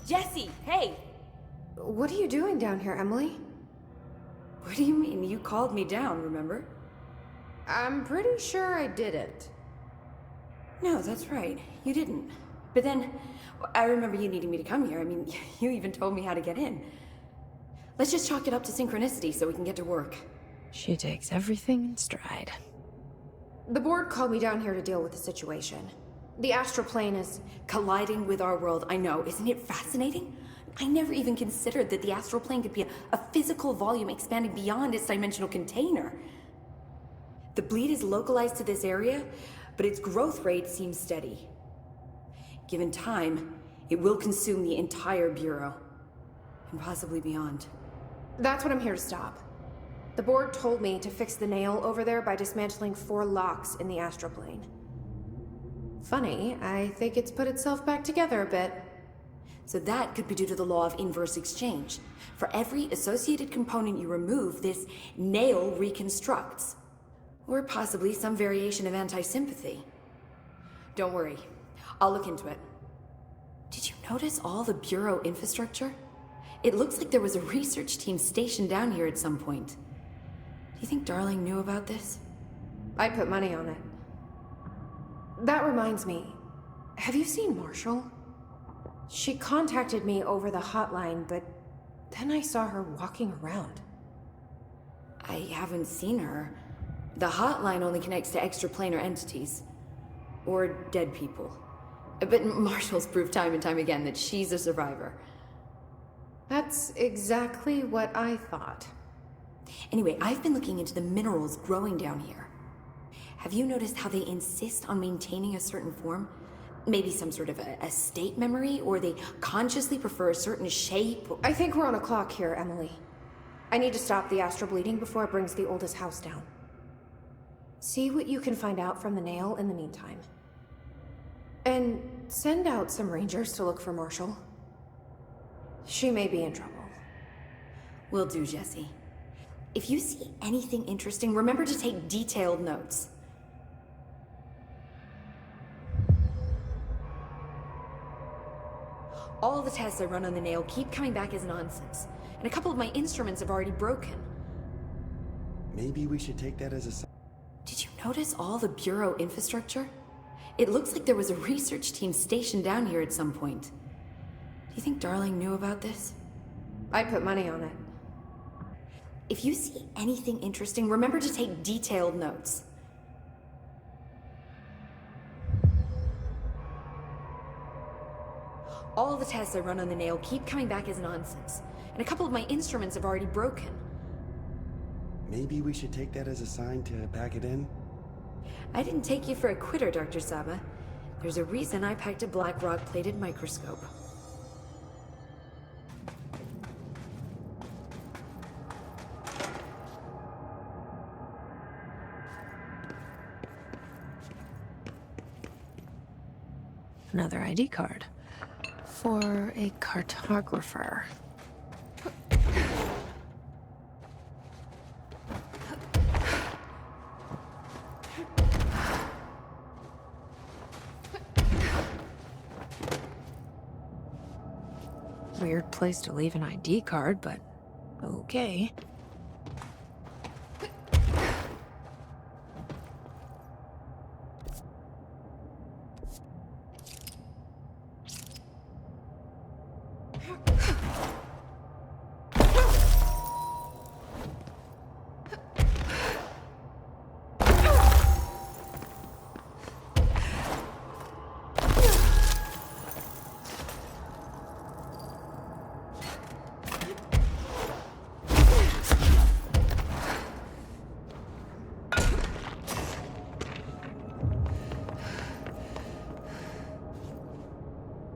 Jesse, hey! What are you doing down here, Emily? What do you mean? You called me down, remember? I'm pretty sure I didn't. No, that's right. You didn't. But then, I remember you needing me to come here. I mean, you even told me how to get in. Let's just chalk it up to synchronicity so we can get to work. She takes everything in stride. The board called me down here to deal with the situation. The astral plane is Colliding with our world, I know. Isn't it fascinating? I never even considered that the astral plane could be a physical volume expanding beyond its dimensional container. The bleed is localized to this area, but its growth rate seems steady. Given time, it will consume the entire Bureau, and possibly beyond. That's what I'm here to stop. The board told me to fix the nail over there by dismantling 4 locks in the astral plane. Funny, I think it's put itself back together a bit. So that could be due to the law of inverse exchange. For every associated component you remove, this nail reconstructs. Or possibly some variation of anti-sympathy. Don't worry, I'll look into it. Did you notice all the Bureau infrastructure? It looks like there was a research team stationed down here at some point. Do you think Darling knew about this? I put money on it. That reminds me, have you seen Marshall? She contacted me over the hotline, but then I saw her walking around. I haven't seen her. The hotline only connects to extraplanar entities. Or dead people. But Marshall's proved time and time again that she's a survivor. That's exactly what I thought. Anyway, I've been looking into the minerals growing down here. Have you noticed how they insist on maintaining a certain form? Maybe some sort of a state memory, or they consciously prefer a certain shape? I think we're on a clock here, Emily. I need to stop the astral bleeding before it brings the oldest house down. See what you can find out from the nail in the meantime. And send out some rangers to look for Marshall. She may be in trouble. Will do, Jesse. If you see anything interesting, remember to take detailed notes. All the tests I run on the nail keep coming back as nonsense, and a couple of my instruments have already broken. Maybe we should take that as a sign. Did you notice all the Bureau infrastructure? It looks like there was a research team stationed down here at some point. Do you think Darling knew about this? I put money on it. If you see anything interesting, remember to take detailed notes. All the tests I run on the nail keep coming back as nonsense, and a couple of my instruments have already broken. Maybe we should take that as a sign to pack it in? I didn't take you for a quitter, Dr. Saba. There's a reason I packed a black rock-plated microscope. Another ID card. For a cartographer. Weird place to leave an ID card, but okay.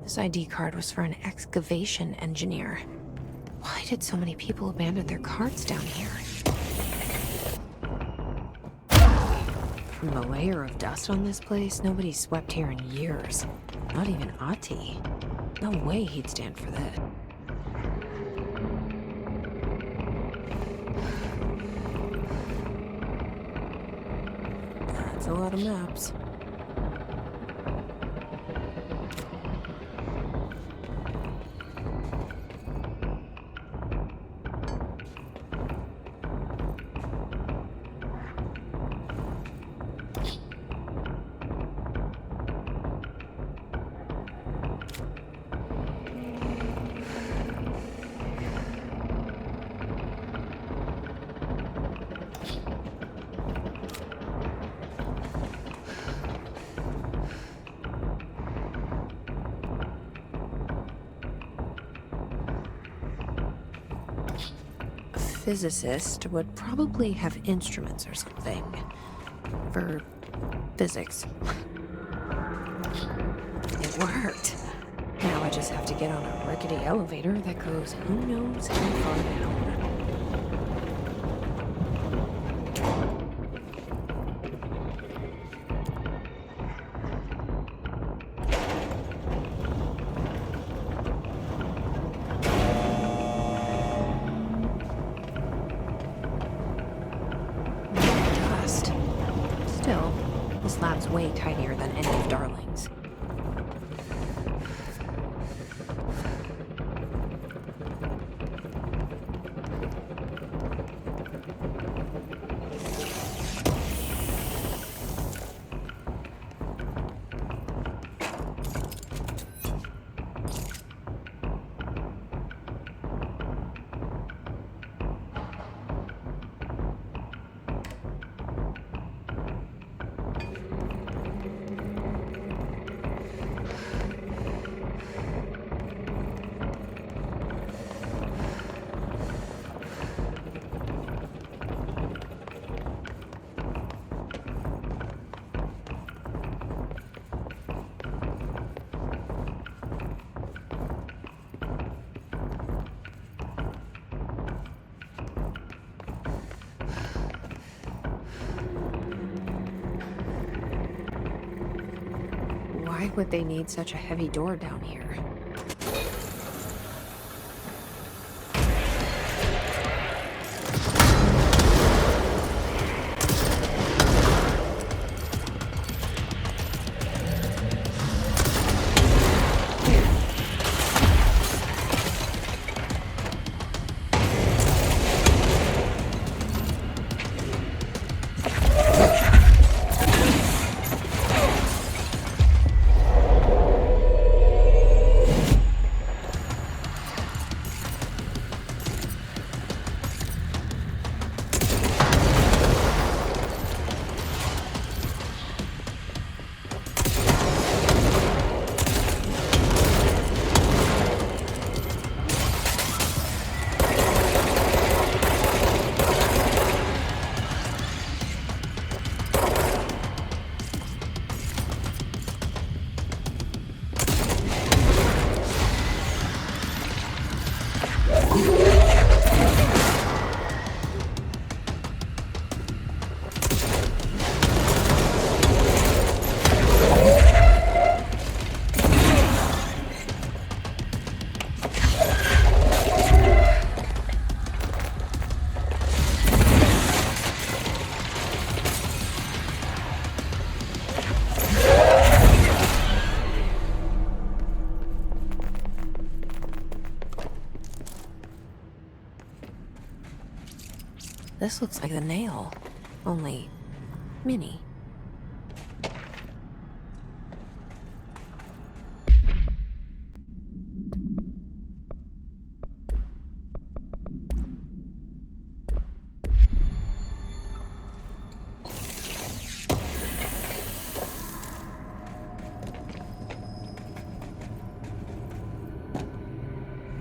This ID card was for an excavation engineer. Why did so many people abandon their cards down here? From the layer of dust on this place, nobody's swept here in years. Not even Ati. No way he'd stand for that. That's a lot of maps. physicist would probably have instruments or something. For physics. It worked. Now I just have to get on a rickety elevator that goes who knows how far down. Dust. Still, this lab's way tidier than any of Darling's. Why would they need such a heavy door down here? This looks like the nail, only mini.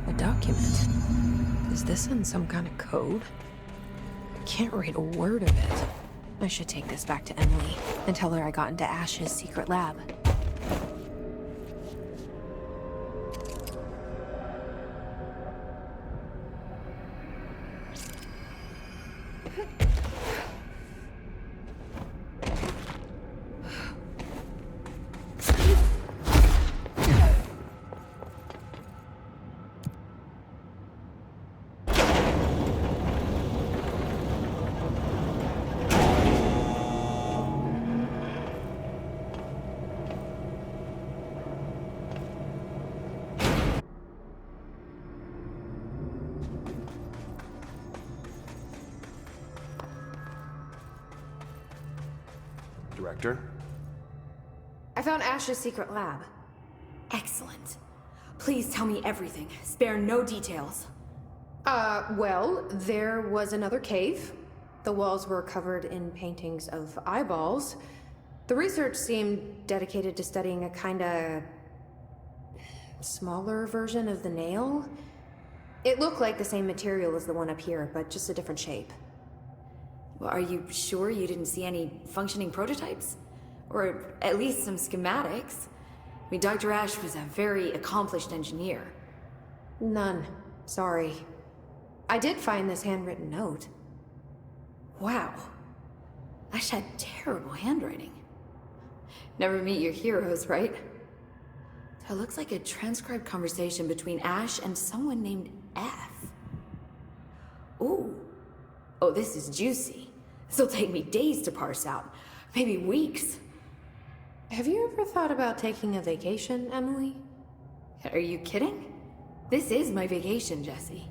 A document. Is this in some kind of code? Can't read a word of it. I should take this back to Emily and tell her I got into Ash's secret lab. Director? I found Ash's secret lab. Excellent. Please tell me everything. Spare no details. Well, there was another cave. The walls were covered in paintings of eyeballs. The research seemed dedicated to studying a kinda smaller version of the nail. It looked like the same material as the one up here, but just a different shape. Well, are you sure you didn't see any functioning prototypes? Or at least some schematics? I mean, Dr. Ash was a very accomplished engineer. None. Sorry. I did find this handwritten note. Wow. Ash had terrible handwriting. Never meet your heroes, right? That looks like a transcribed conversation between Ash and someone named F. Ooh. Oh, this is juicy. This'll take me days to parse out. Maybe weeks. Have you ever thought about taking a vacation, Emily? Are you kidding? This is my vacation, Jesse.